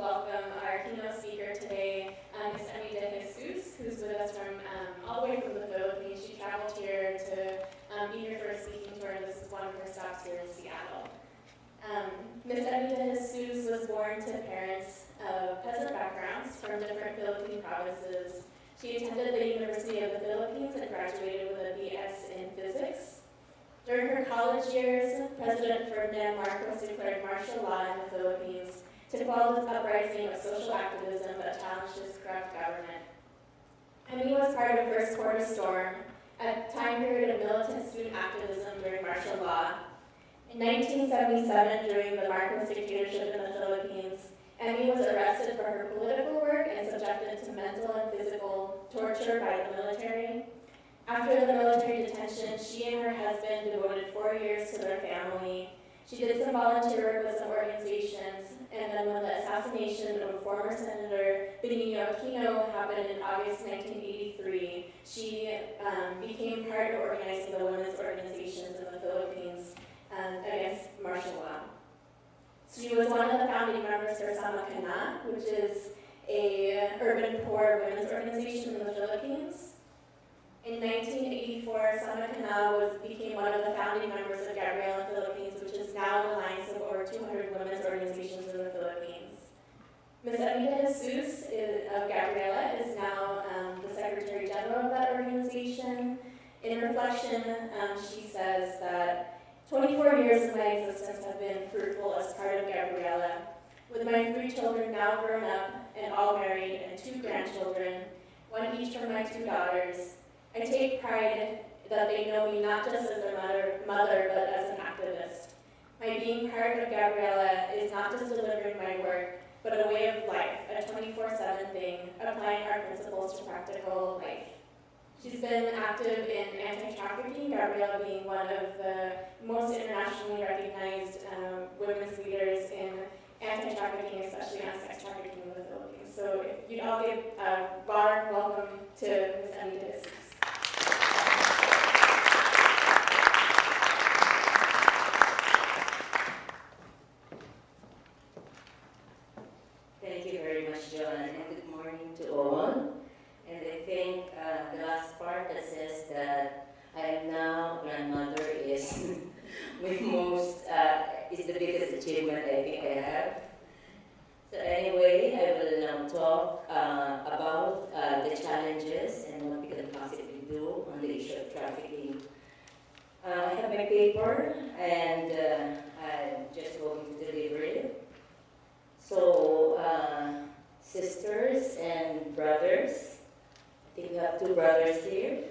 welcome our keynote speaker today, Ms. Emmi who's with us from all the way from the Philippines. She traveled here to be here for a speaking tour, and this is one of her stops here in Seattle. Ms. Emmi was born to parents of peasant backgrounds from different Philippine provinces. She attended the University of the Philippines and graduated with a BS in physics. During her college years, President Ferdinand Marcos declared martial law in the Philippines to quell this uprising of social activism that challenged his corrupt government. Emmi was part of First Quarter Storm, a time period of militant student activism during martial law. In 1977, during the Marcos dictatorship in the Philippines, Emmi was arrested for her political work and subjected to mental and physical torture by the military. After the military detention, she and her husband devoted 4 years to their family. She did some volunteer work with some organizations, and then when the assassination of former Senator Benigno Aquino happened in August 1983, she became part of organizing the women's organizations in the Philippines against martial law. She was one of the founding members for Sama Kana, which is a urban poor women's organization in the Philippines. In 1984, Sama Kana became one of the founding members of GABRIELA Philippines, which is now an alliance of over 200 women's organizations in the Philippines. Ms. Emmi of GABRIELA is now the Secretary General of that organization. In reflection, she says that 24 years of my existence have been fruitful as part of GABRIELA. With my 3 children now grown up and all married and 2 grandchildren, one each from my 2 daughters, I take pride that they know me not just as their mother, but as an activist. My being part of GABRIELA is not just delivering my work, but a way of life, a 24/7 thing, applying our principles to practical life. She's been active in anti-trafficking, GABRIELA being one of the most internationally recognized women's leaders in anti-trafficking, especially on sex trafficking in the Philippines. So if you'd all give a warm welcome to Ms. Emmi. Thank you very much, John, and good morning to all. And I think the last part that says that I am now grandmother is is the biggest achievement I think I have. So anyway, I will now talk about the challenges and what we can possibly do on the issue of trafficking. I have my paper, and I'm just going to deliver it. So, sisters and brothers, I think we have 2 brothers here.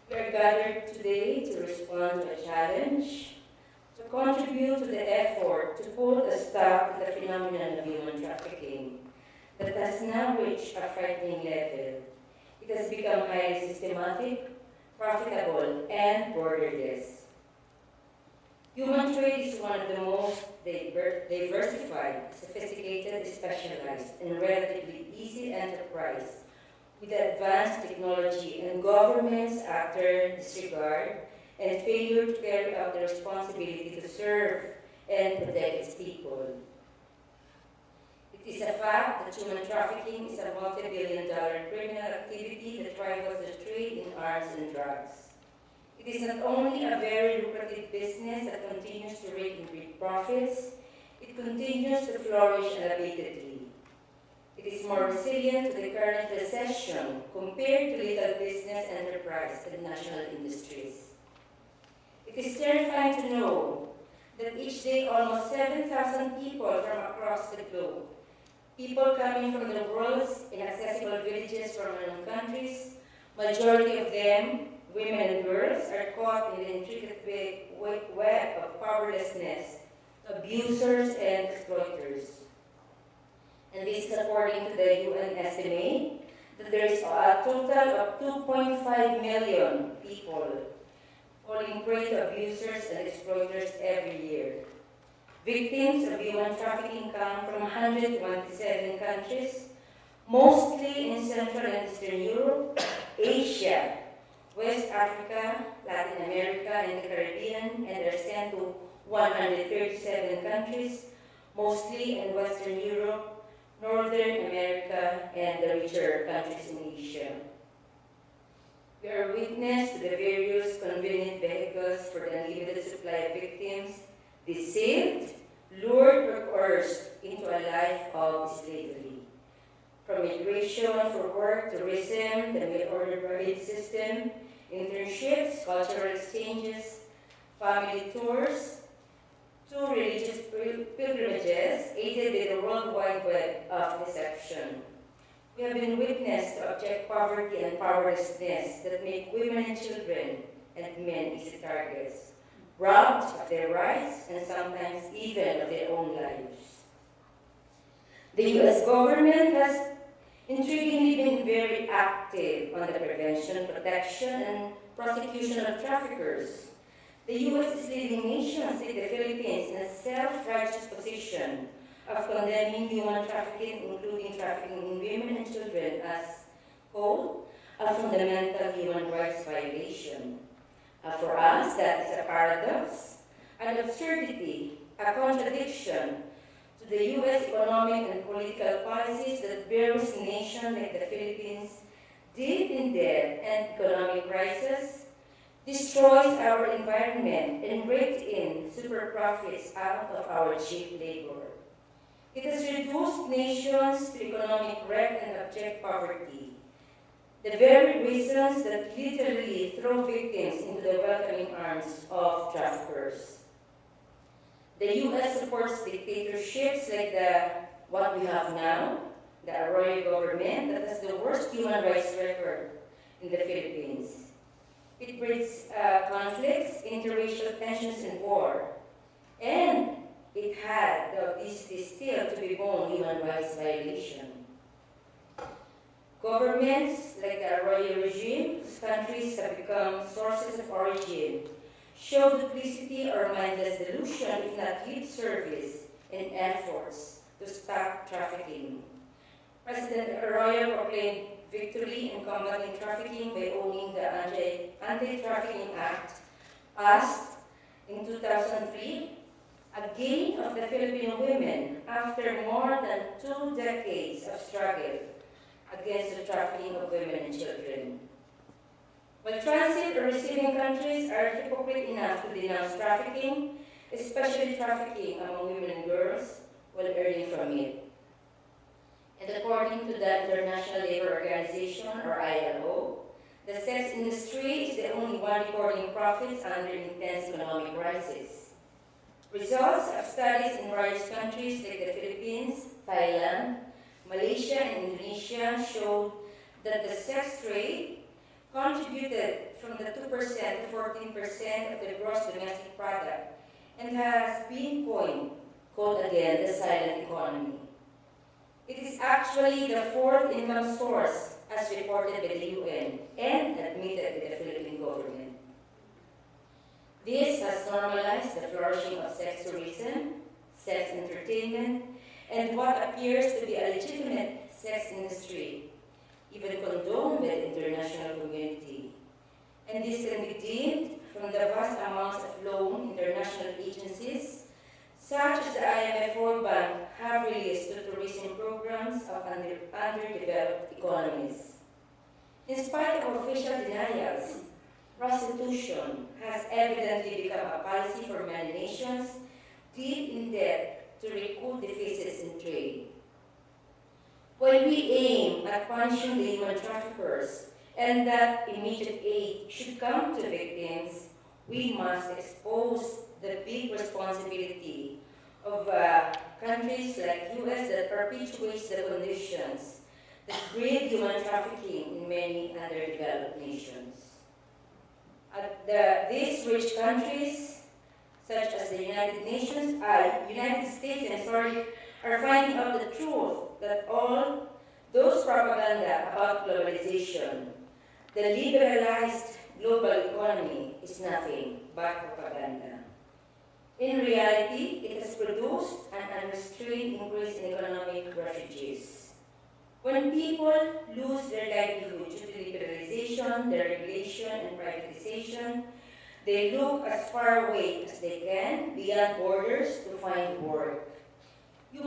We are gathered today to respond to a challenge, to contribute to the effort to put a stop to the phenomenon of human trafficking that has now reached a frightening level. It has become highly systematic, profitable, and borderless. Human trade is one of the most diversified, sophisticated, specialized, and relatively easy enterprise with advanced technology and governments' utter disregard and failure to carry out the responsibility to serve and protect its people. It is a fact that human trafficking is a multi-billion-dollar criminal activity that rivals the trade in arms and drugs. It is not only a very lucrative business that continues to rake in great profits, it continues to flourish unabatedly. It is more resilient to the current recession compared to little business enterprise and national industries. It is terrifying to know that each day almost 7,000 people from across the globe, people coming from the world's inaccessible villages from unknown countries, majority of them women and girls, are caught in the intricate web of powerlessness, abusers, and exploiters. And this is according to the UN estimate that there is a total of 2.5 million people falling prey to abusers and exploiters every year. Victims of human trafficking come from 127 countries, mostly in Central and Eastern Europe, Asia, West Africa, Latin America, and the Caribbean, and are sent to 137 countries, mostly in Western Europe, Northern America, and the richer countries in Asia. We are witness to the various convenient vehicles for the unlimited supply of victims deceived, lured, or coerced into a life of slavery. From migration for work, tourism, the mail-order marriage system, internships, cultural exchanges, family tours, to religious pilgrimages aided by the worldwide web of deception. We have been witness to abject poverty and powerlessness that make women and children and men easy targets, robbed of their rights and sometimes even of their own lives. The U.S. government has intriguingly been very active on the prevention, protection, and prosecution of traffickers. The U.S. is leading nations like the Philippines in a self-righteous position of condemning human trafficking, including trafficking in women and children, as, quote, a fundamental human rights violation. For us, that is a paradox, an absurdity, a contradiction to the U.S. economic and political policies that buries a nation like the Philippines deep in debt and economic crisis, destroys our environment, and rakes in super profits out of our cheap labor. It has reduced nations to economic wreck and abject poverty, the very reasons that literally throw victims into the welcoming arms of traffickers. The U.S. supports dictatorships like what we have now, the Arroyo government that has the worst human rights record in the Philippines. It breeds conflicts, interracial tensions, and war. And it had the audacity still to bemoan human rights violation. Governments like the Arroyo regime, whose countries have become sources of origin, show duplicity or mindless delusion, if not lip service, in efforts to stop trafficking. President Arroyo proclaimed victory in combating trafficking by owning the Anti-Trafficking Act, passed in 2003, a gain of the Filipino women after more than 2 decades of struggle against the trafficking of women and children. While transit or receiving countries are hypocrite enough to denounce trafficking, especially trafficking among women and girls, while earning from it. And according to the International Labour Organization, or ILO, the sex industry is the only one recording profits under intense economic crisis. Results of studies in various countries like the Philippines, Thailand, Malaysia, and Indonesia showed that the sex trade contributed from the 2% to 14% of the gross domestic product and has been coined, quote again, the silent economy. It is actually the 4th income source as reported by the UN and admitted by the Philippine government. This has normalized the flourishing of sex tourism, sex entertainment, and what appears to be a legitimate sex industry, even condoned by the international community. And this can be deemed from the vast amounts of loan international agencies, such as the IMF World Bank, have released to tourism programs of underdeveloped economies. In spite of official denials, prostitution has evidently become a policy for many nations deep in debt to recoup deficits in trade. While we aim at punishing the human traffickers and that immediate aid should come to victims, we must expose the big responsibility of countries like U.S. that perpetuates the conditions that breed human trafficking in many underdeveloped nations. These rich countries, such as the United States, are finding out the truth that all those propaganda about globalization, the liberalized global economy, is nothing but propaganda. In reality, it has produced an unrestrained increase in economic refugees. When people lose their livelihood due to liberalization, deregulation, and privatization, they look as far away as they can beyond borders to find work.